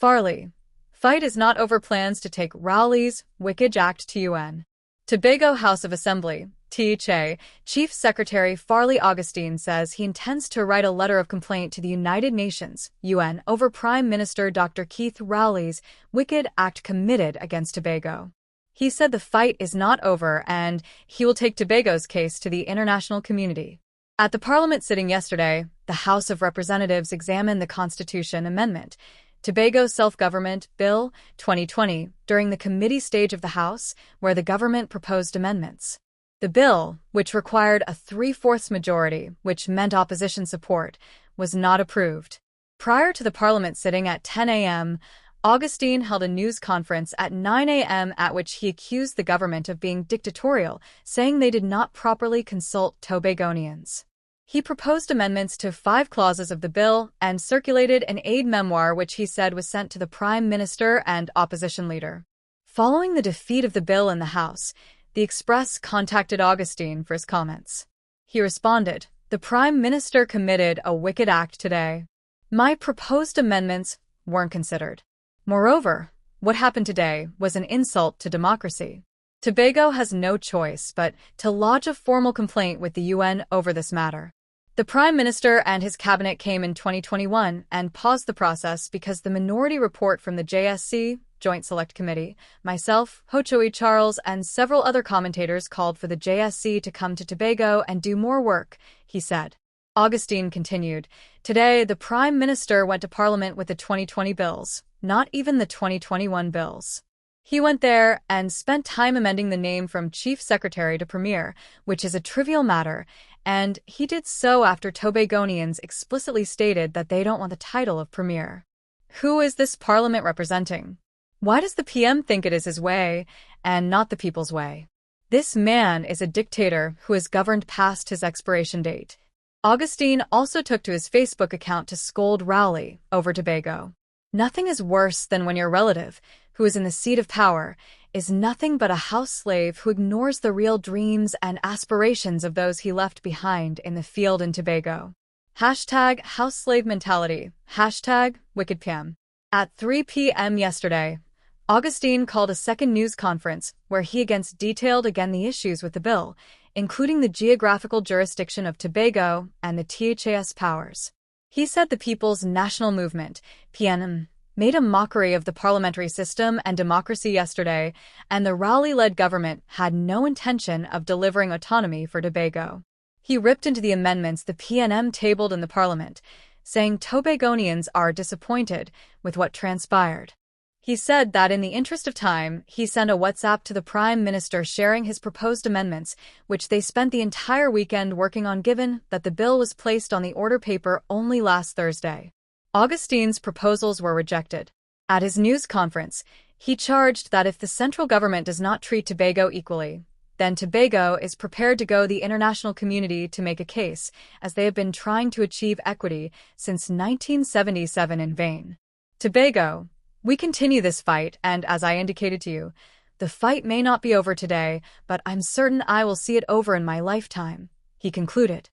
Farley. Fight is not over plans to take Rowley's Wicked Act to UN. Tobago House of Assembly, THA, Chief Secretary Farley Augustine says he intends to write a letter of complaint to the United Nations, UN, over Prime Minister Dr. Keith Rowley's Wicked Act committed against Tobago. He said the fight is not over and he will take Tobago's case to the international community. At the Parliament sitting yesterday, the House of Representatives examined the Constitution Amendment, Tobago Self-Government Bill 2020, during the committee stage of the House, where the government proposed amendments. The bill, which required a 3/4 majority, which meant opposition support, was not approved. Prior to the Parliament sitting at 10 a.m., Augustine held a news conference at 9 a.m. at which he accused the government of being dictatorial, saying they did not properly consult Tobagonians. He proposed amendments to 5 clauses of the bill and circulated an aid memoir which he said was sent to the Prime Minister and opposition leader. Following the defeat of the bill in the House, the Express contacted Augustine for his comments. He responded, "The Prime Minister committed a wicked act today. My proposed amendments weren't considered. Moreover, what happened today was an insult to democracy. Tobago has no choice but to lodge a formal complaint with the UN over this matter." The Prime Minister and his cabinet came in 2021 and paused the process because the minority report from the JSC, Joint Select Committee, myself, Hochoe Charles, and several other commentators called for the JSC to come to Tobago and do more work, he said. Augustine continued, "Today, the Prime Minister went to Parliament with the 2020 bills, not even the 2021 bills. He went there and spent time amending the name from Chief Secretary to Premier, which is a trivial matter, and he did so after Tobagonians explicitly stated that they don't want the title of Premier. Who is this Parliament representing? Why does the PM think it is his way and not the people's way? This man is a dictator who has governed past his expiration date." Augustine also took to his Facebook account to scold Rowley over Tobago. "Nothing is worse than when your relative, who is in the seat of power, is nothing but a house slave who ignores the real dreams and aspirations of those he left behind in the field in Tobago. #house slave mentality, #WickedPM. At 3 p.m. yesterday, Augustine called a second news conference where he detailed again the issues with the bill, including the geographical jurisdiction of Tobago and the THA's powers. He said the People's National Movement, PNM, made a mockery of the parliamentary system and democracy yesterday, and the Rowley-led government had no intention of delivering autonomy for Tobago. He ripped into the amendments the PNM tabled in the Parliament, saying Tobagonians are disappointed with what transpired. He said that in the interest of time, he sent a WhatsApp to the Prime Minister sharing his proposed amendments, which they spent the entire weekend working on given that the bill was placed on the order paper only last Thursday. Augustine's proposals were rejected. At his news conference, he charged that if the central government does not treat Tobago equally, then Tobago is prepared to go the international community to make a case, as they have been trying to achieve equity since 1977 in vain. "Tobago, we continue this fight, and as I indicated to you, the fight may not be over today, but I'm certain I will see it over in my lifetime," he concluded.